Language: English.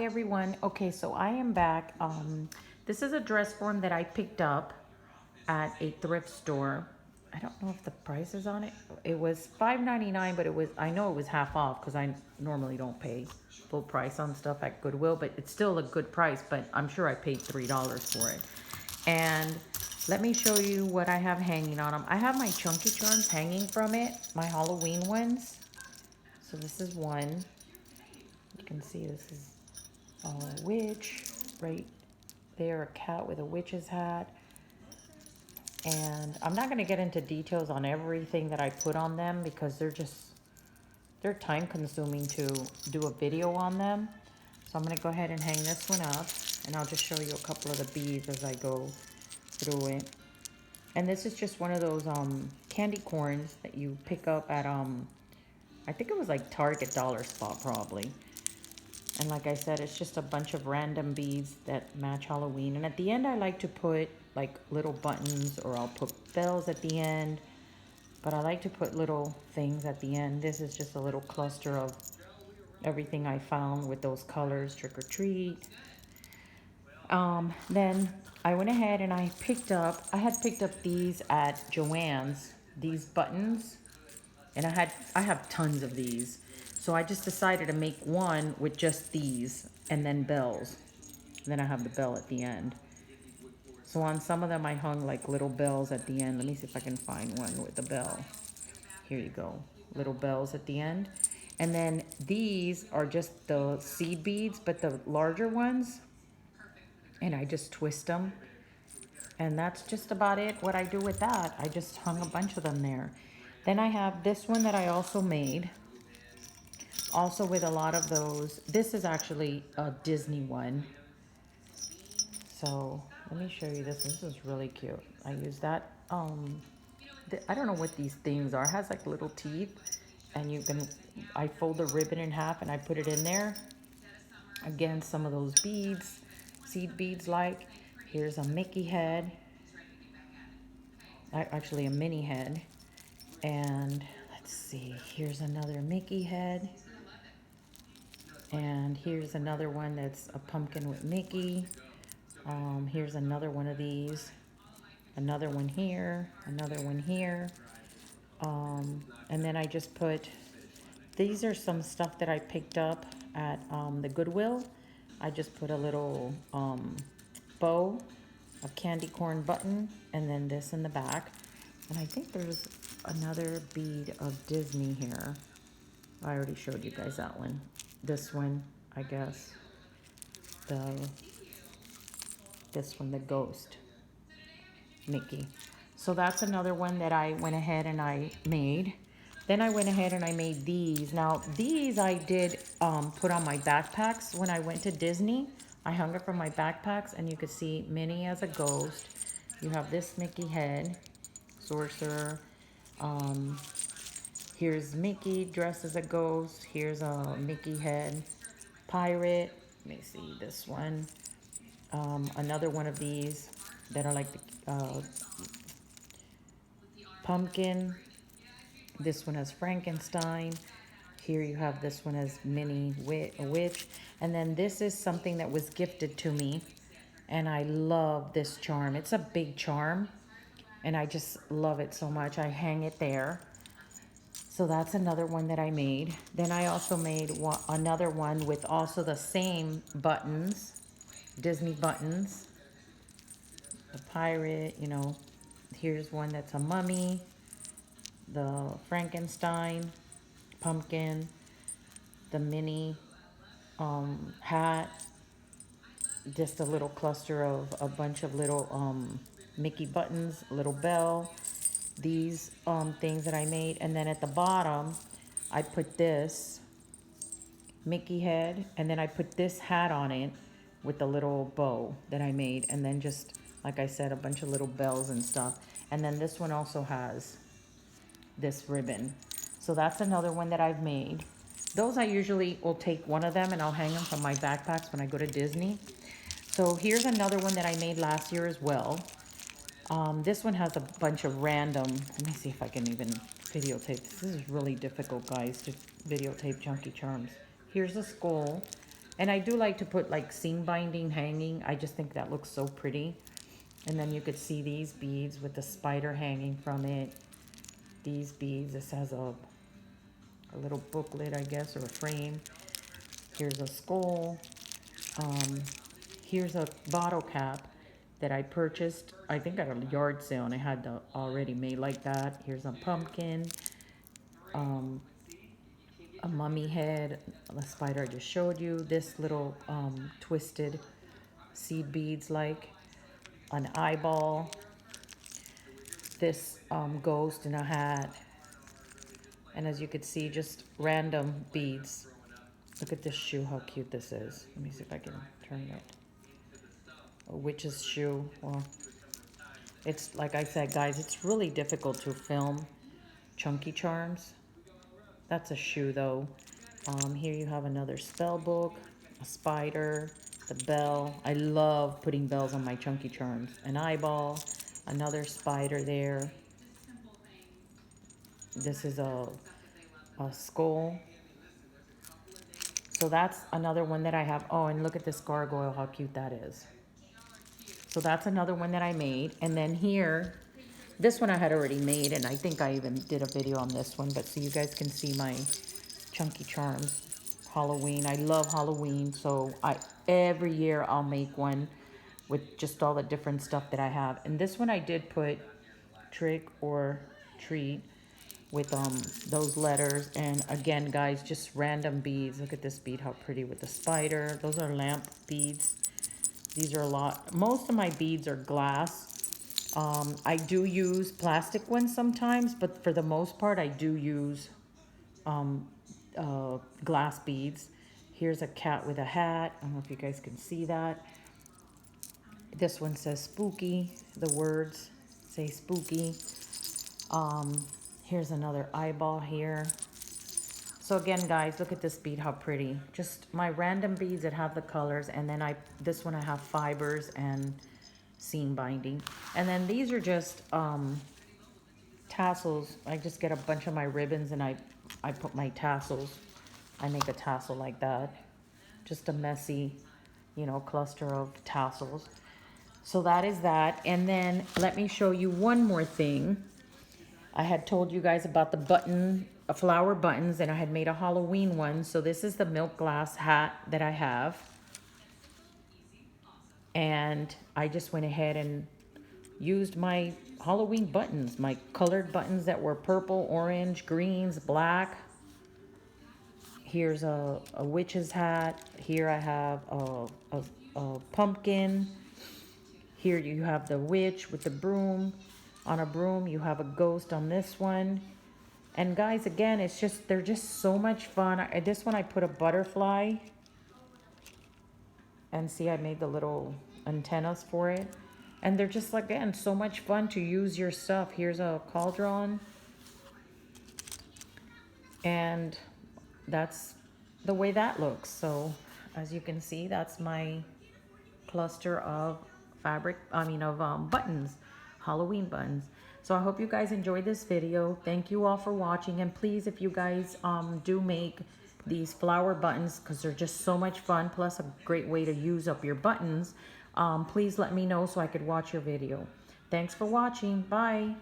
everyone. Okay, so I am back. This is a dress form that I picked up at a thrift store. I don't know if the price is on it. It was $5.99, but I know it was half off because I normally don't pay full price on stuff at Goodwill, but it's still a good price, but I'm sure I paid $3 for it. And let me show you what I have hanging on them. I have my Chunky Charms hanging from it, my Halloween ones. So this is one. You can see this is a witch right there, a cat with a witch's hat. And I'm not going to get into details on everything that I put on them because they're time consuming to do a video on them. So I'm going to go ahead and hang this one up, and I'll just show you a couple of the beads as I go through it. And this is just one of those candy corns that you pick up at I think it was like Target Dollar Spot probably. And like I said, it's just a bunch of random beads that match Halloween. And at the end, I like to put like little buttons, or I'll put bells at the end. But I like to put little things at the end. This is just a little cluster of everything I found with those colors, trick or treat. Then I went ahead and I had picked up these at Joann's, these buttons. And I have tons of these. So I just decided to make one with just these and then bells. And then I have the bell at the end. So on some of them I hung like little bells at the end. Let me see if I can find one with the bell. Here you go. Little bells at the end. And then these are just the seed beads, but the larger ones. And I just twist them. And that's just about it, what I do with that. I just hung a bunch of them there. Then I have this one that I also made. Also with a lot of those. This is actually a Disney one. So let me show you this. This is really cute. I use that. I don't know what these things are. It has like little teeth, and I fold the ribbon in half and I put it in there. Again, some of those beads, seed beads like. Here's a Mickey head. Actually a mini head. And let's see, here's another Mickey head. And here's another one that's a pumpkin with Mickey. Here's another one of these. Another one here. Another one here. And then I just these are some stuff that I picked up at the Goodwill. I just put a little bow, a candy corn button, and then this in the back. And I think there's another bead of Disney here. I already showed you guys that one. This one, I guess. This one, the ghost. Mickey. So that's another one that I went ahead and I made. Then I went ahead and I made these. Now, these I did put on my backpacks when I went to Disney. I hung it from my backpacks, and you could see Minnie as a ghost. You have this Mickey head, sorcerer. Here's Mickey dressed as a ghost. Here's a Mickey head, pirate. Let me see this one. Another one of these that are like the pumpkin. This one has Frankenstein. Here you have this one as Minnie a witch. And then this is something that was gifted to me. And I love this charm. It's a big charm. And I just love it so much. I hang it there. So that's another one that I made. Then I also made another one with also the same buttons. Disney buttons. The pirate, you know. Here's one that's a mummy. The Frankenstein, pumpkin, the mini hat, just a little cluster of a bunch of little Mickey buttons, little bell, these things that I made. And then at the bottom, I put this Mickey head, and then I put this hat on it with the little bow that I made. And then just, like I said, a bunch of little bells and stuff. And then this one also has this ribbon. So that's another one that I've made. Those I usually will take one of them and I'll hang them from my backpacks when I go to Disney. So here's another one that I made last year as well. This one has a bunch of random, let me see if I can even videotape. This is really difficult, guys, to videotape Chunky Charms. Here's a skull. And I do like to put like seam binding hanging. I just think that looks so pretty. And then you could see these beads with the spider hanging from it. These beads, this has a little booklet, I guess, or a frame. Here's a skull. Um, here's a bottle cap that I purchased, I think at a yard sale, and I had the already made like that. Here's a pumpkin, um, a mummy head, the spider I just showed you. This little twisted seed beads, like an eyeball. This ghost in a hat. And as you could see, just random beads. Look at this shoe, how cute this is. Let me see if I can turn it. A witch's shoe. Well, it's like I said, guys, it's really difficult to film chunky charms. That's a shoe though. Here you have another spell book, a spider, the bell. I love putting bells on my chunky charms. An eyeball, another spider there. This is a skull. So that's another one that I have. Oh, and look at this gargoyle, how cute that is. So that's another one that I made. And then here, this one I had already made, and I think I even did a video on this one, but so you guys can see my chunky charms. Halloween, I love Halloween, so every year I'll make one with just all the different stuff that I have. And this one I did put trick or treat with those letters. And again, guys, just random beads. Look at this bead, how pretty with the spider. Those are lamp beads. These are a lot. Most of my beads are glass. I do use plastic ones sometimes, but for the most part, I do use glass beads. Here's a cat with a hat. I don't know if you guys can see that. This one says spooky. The words say spooky. Here's another eyeball here. So again, guys, look at this bead, how pretty. Just my random beads that have the colors. And then this one I have fibers and seam binding. And then these are just tassels. I just get a bunch of my ribbons and I put my tassels. I make a tassel like that. Just a messy, you know, cluster of tassels. So that is that. And then let me show you one more thing. I had told you guys about the flower buttons, and I had made a Halloween one. So this is the milk glass hat that I have. And I just went ahead and used my Halloween buttons, my colored buttons that were purple, orange, greens, black. Here's a witch's hat. Here I have a pumpkin. Here you have the witch with the broom. On a broom, you have a ghost on this one. And guys, again, they're just so much fun. This one I put a butterfly. And see, I made the little antennas for it. And they're just, again, so much fun to use your stuff. Here's a cauldron. And that's the way that looks. So as you can see, that's my cluster of buttons, Halloween buttons. So I hope you guys enjoyed this video. Thank you all for watching. And please, if you guys do make these flower buttons, because they're just so much fun, plus a great way to use up your buttons, please let me know so I could watch your video. Thanks for watching. Bye.